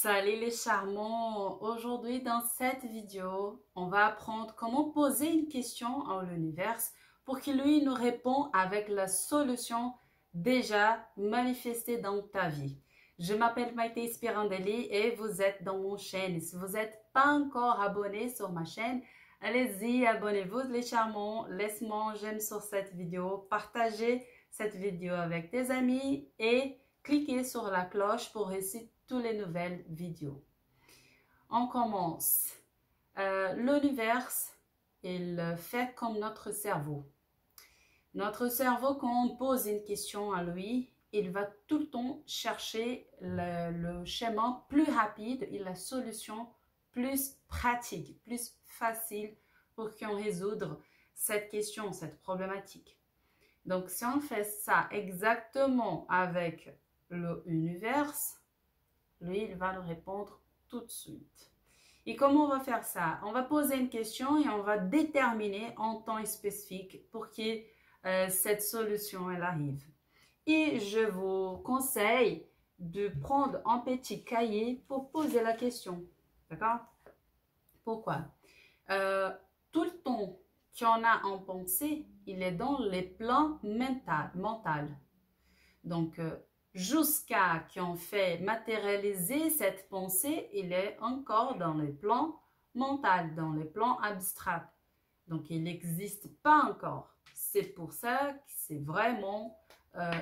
Salut les charmants! Aujourd'hui dans cette vidéo, on va apprendre comment poser une question à l'univers pour qu'il lui nous répond avec la solution déjà manifestée dans ta vie. Je m'appelle Maïté Spirandelli et vous êtes dans mon chaîne. Si vous n'êtes pas encore abonné sur ma chaîne, allez-y, abonnez-vous les charmants, laisse-moi un j'aime sur cette vidéo, partagez cette vidéo avec tes amis et cliquez sur la cloche pour recevoir toutes les nouvelles vidéos. On commence. L'univers, il fait comme notre cerveau. Notre cerveau, quand on pose une question à lui, il va tout le temps chercher le schéma plus rapide et la solution plus pratique, plus facile pour qu'on résoudre cette question, cette problématique. Donc, si on fait ça exactement avec l'univers, lui, il va nous répondre tout de suite. Et comment on va faire ça? On va poser une question et on va déterminer en temps spécifique pour que cette solution elle arrive. Et je vous conseille de prendre un petit cahier pour poser la question. D'accord? Pourquoi? Tout le temps qu'on a en pensée, il est dans les plans mentaux. Donc, jusqu'à qu'on fait matérialiser cette pensée, il est encore dans les plans mentaux, dans les plans abstraits. Donc, il n'existe pas encore. C'est pour ça que c'est vraiment,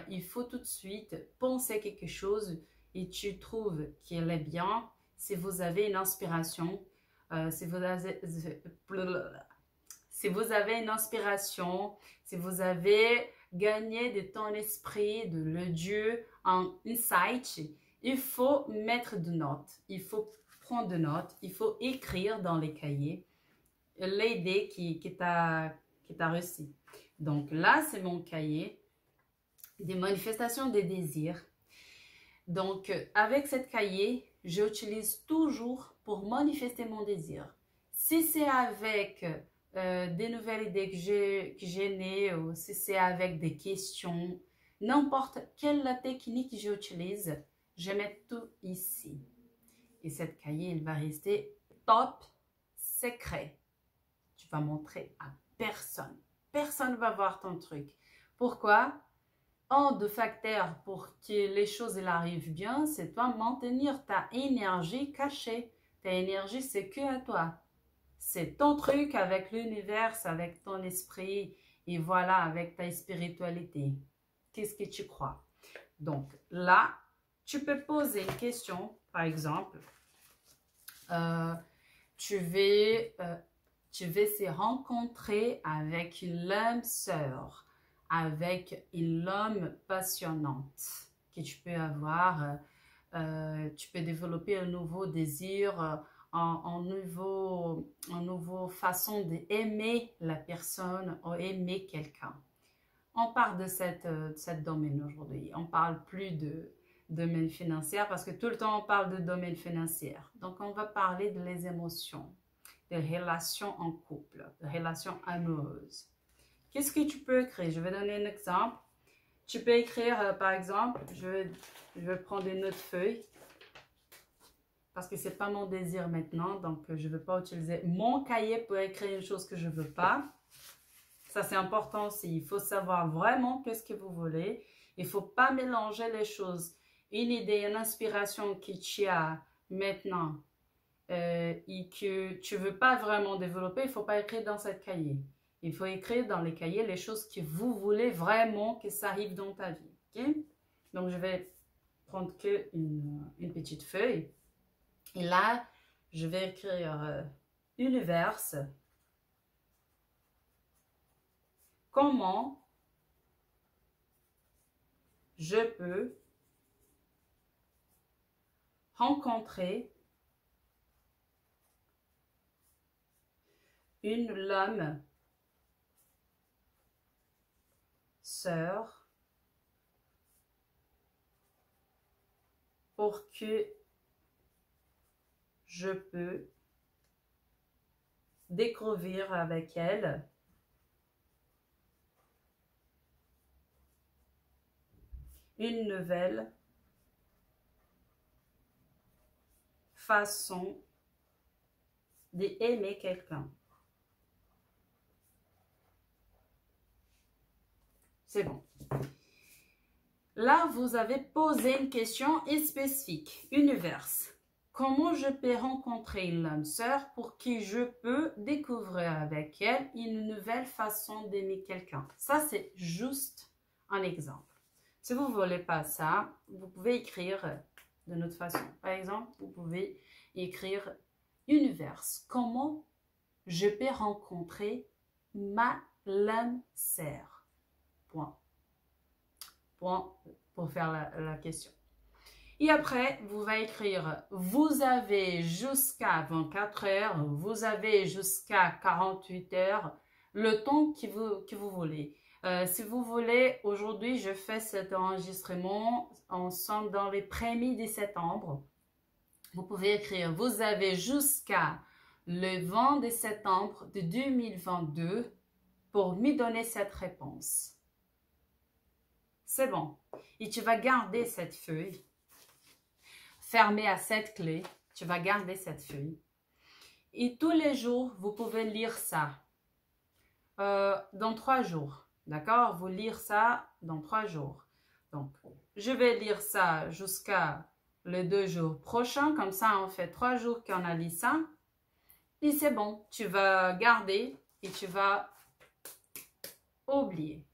il faut tout de suite penser quelque chose et tu trouves qu'il est bien. Si vous avez une inspiration, si vous avez une inspiration, si vous avez gagné de ton esprit, de le Dieu, en insight, il faut mettre de notes, il faut prendre de notes, il faut écrire dans les cahiers l'idée qui t'a reçue. Donc là, c'est mon cahier des manifestations des désirs. Donc, avec cette cahier, j'utilise toujours pour manifester mon désir. Si c'est avec des nouvelles idées que j'ai nées, ou si c'est avec des questions, n'importe quelle technique j'utilise, je mets tout ici. Et cette cahier, il va rester top secret. Tu vas montrer à personne. Personne ne va voir ton truc. Pourquoi? Un des facteurs pour que les choses arrivent bien, c'est toi maintenir ta énergie cachée. Ta énergie, c'est que à toi. C'est ton truc avec l'univers, avec ton esprit et voilà, avec ta spiritualité. Qu'est-ce que tu crois? Donc là, tu peux poser une question, par exemple, tu veux se rencontrer avec une âme sœur, avec une âme passionnante que tu peux avoir, tu peux développer un nouveau désir, une nouvelle façon d'aimer la personne ou aimer quelqu'un. On parle de cette domaine aujourd'hui. On parle plus de domaine financier parce que tout le temps on parle de domaine financier. Donc on va parler de les émotions, des relations en couple, des relations amoureuses. Qu'est-ce que tu peux écrire? Je vais donner un exemple. Tu peux écrire, par exemple, je vais prendre une autre feuille parce que ce n'est pas mon désir maintenant, donc je ne veux pas utiliser mon cahier pour écrire une chose que je ne veux pas. Ça, c'est important aussi. Il faut savoir vraiment qu'est-ce que vous voulez. Il ne faut pas mélanger les choses. Une idée, une inspiration que tu as maintenant et que tu ne veux pas vraiment développer, il ne faut pas écrire dans cette cahier. Il faut écrire dans les cahiers les choses que vous voulez vraiment que ça arrive dans ta vie. Okay? Donc, je vais prendre une petite feuille. Et là, je vais écrire univers. Comment je peux rencontrer une âme sœur pour que je peux découvrir avec elle une nouvelle façons d'aimer quelqu'un. C'est bon. Là, vous avez posé une question spécifique. Univers. Comment je peux rencontrer une âme sœur pour qui je peux découvrir avec elle une nouvelle façon d'aimer quelqu'un? Ça, c'est juste un exemple. Si vous ne voulez pas ça, vous pouvez écrire d'une autre façon. Par exemple, vous pouvez écrire univers. Comment je peux rencontrer ma l'âme sœur? Point. Point pour faire la question. Et après, vous allez écrire, vous avez jusqu'à 24 heures, vous avez jusqu'à 48 heures, le temps que vous voulez. Si vous voulez, aujourd'hui, je fais cet enregistrement, ensemble dans les premiers de septembre. Vous pouvez écrire, vous avez jusqu'à le 20 septembre de 2022 pour me donner cette réponse. C'est bon. Et tu vas garder cette feuille fermée à cette clé. Tu vas garder cette feuille. Et tous les jours, vous pouvez lire ça. Dans 3 jours. D'accord? Vous lire ça dans 3 jours. Donc, je vais lire ça jusqu'à les 2 jours prochains. Comme ça, on fait 3 jours qu'on a lu ça. Et c'est bon. Tu vas garder et tu vas oublier.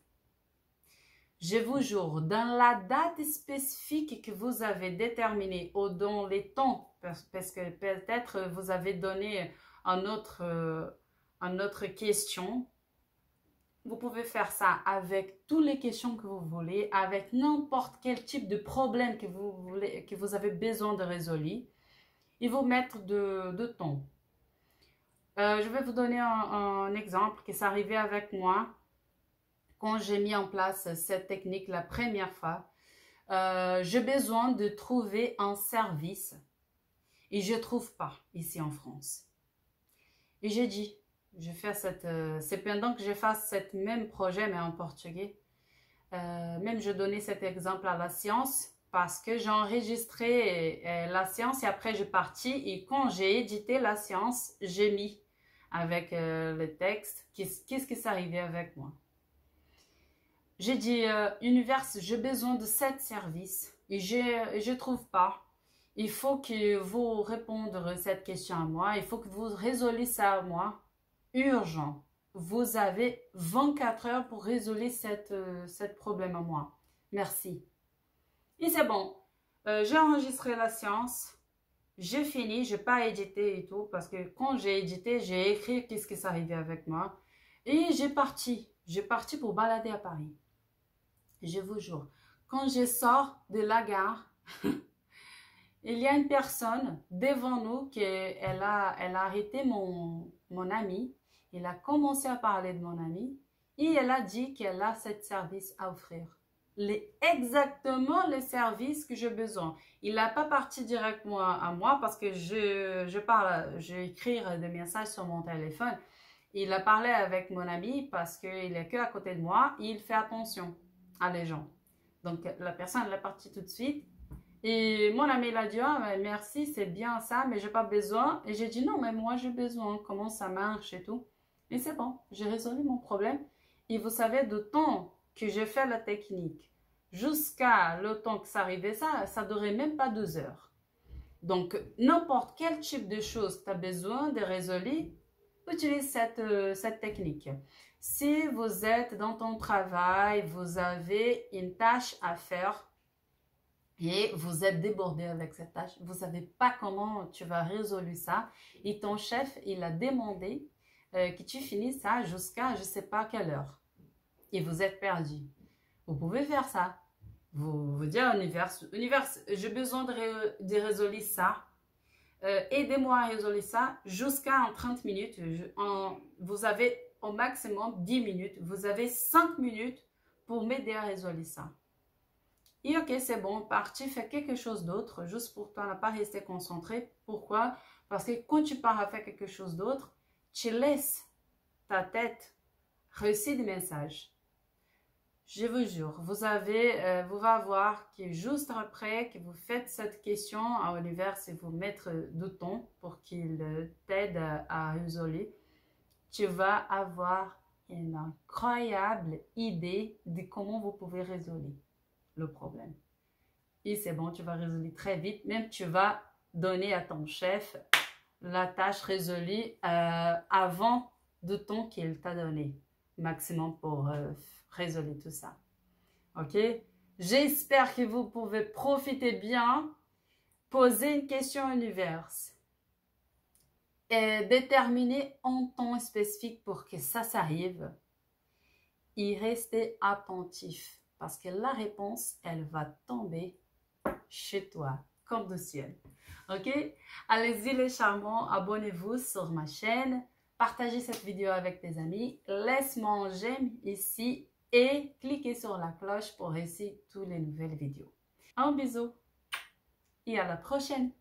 Je vous jure, dans la date spécifique que vous avez déterminée ou dans les temps, parce que peut-être vous avez donné une autre question, vous pouvez faire ça avec toutes les questions que vous voulez, avec n'importe quel type de problème que vous avez besoin de résoudre, et vous mettre de temps. Je vais vous donner un exemple qui s'est arrivé avec moi. Quand j'ai mis en place cette technique la première fois, j'ai besoin de trouver un service et je ne trouve pas ici en France. Et j'ai dit, c'est pendant que je fasse ce même projet mais en portugais. Même je donnais cet exemple à la science parce que j'ai enregistré la science et après j'ai parti et quand j'ai édité la science, j'ai mis avec le texte qu'est-ce qui s'est arrivé avec moi. J'ai dit, univers, j'ai besoin de 7 services et je ne trouve pas. Il faut que vous répondiez cette question à moi. Il faut que vous résolviez ça à moi. Urgent. Vous avez 24 heures pour résoudre cette problème à moi. Merci. Et c'est bon. J'ai enregistré la séance. J'ai fini. Je n'ai pas édité et tout. Parce que quand j'ai édité, j'ai écrit qu'est-ce qui s'est arrivé avec moi. Et j'ai parti. J'ai parti pour balader à Paris. Je vous jure, quand je sors de la gare, il y a une personne devant nous qui elle a arrêté mon ami. Elle a commencé à parler de mon ami et elle a dit qu'elle a ce service à offrir. Exactement le service que j'ai besoin. Il n'a pas parti directement à moi parce que je écris des messages sur mon téléphone. Il a parlé avec mon ami parce qu'il est que à côté de moi et il fait attention à les gens. Donc, la personne elle est partie tout de suite. Et mon ami il a dit, ah, merci, c'est bien ça, mais j'ai pas besoin. Et j'ai dit, non, mais moi j'ai besoin, comment ça marche et tout. Et c'est bon, j'ai résolu mon problème. Et vous savez, de temps que j'ai fait la technique, jusqu'à le temps que ça arrivait, ça durait même pas 2 heures. Donc, n'importe quel type de choses que tu as besoin de résoudre, utilise cette technique. Si vous êtes dans ton travail, vous avez une tâche à faire et vous êtes débordé avec cette tâche, vous ne savez pas comment tu vas résoudre ça et ton chef, il a demandé que tu finisses ça jusqu'à je ne sais pas quelle heure et vous êtes perdu. Vous pouvez faire ça. Vous dire univers, j'ai besoin de résoudre ça. Aidez-moi à résoudre ça jusqu'à 30 minutes. Vous avez au maximum 10 minutes. Vous avez 5 minutes pour m'aider à résoudre ça. Et ok, c'est bon, parti, fais quelque chose d'autre, juste pour toi, ne pas rester concentré. Pourquoi? Parce que quand tu pars à faire quelque chose d'autre, tu laisses ta tête réussir des messages. Je vous jure, vous allez voir que juste après que vous faites cette question à l'univers et vous mettre du temps pour qu'il t'aide à résoudre, tu vas avoir une incroyable idée de comment vous pouvez résoudre le problème. Et c'est bon, tu vas résoudre très vite. Même tu vas donner à ton chef la tâche résolue avant du temps qu'il t'a donné. Maximum pour résoudre tout ça. Ok? J'espère que vous pouvez profiter bien. Poser une question à l'univers. Et déterminer un temps spécifique pour que ça s'arrive. Et rester attentif. Parce que la réponse, elle va tomber chez toi, comme du ciel. Ok? Allez-y les charmants, abonnez-vous sur ma chaîne, partagez cette vidéo avec tes amis, laisse-moi un j'aime ici et cliquez sur la cloche pour recevoir toutes les nouvelles vidéos. Un bisou et à la prochaine!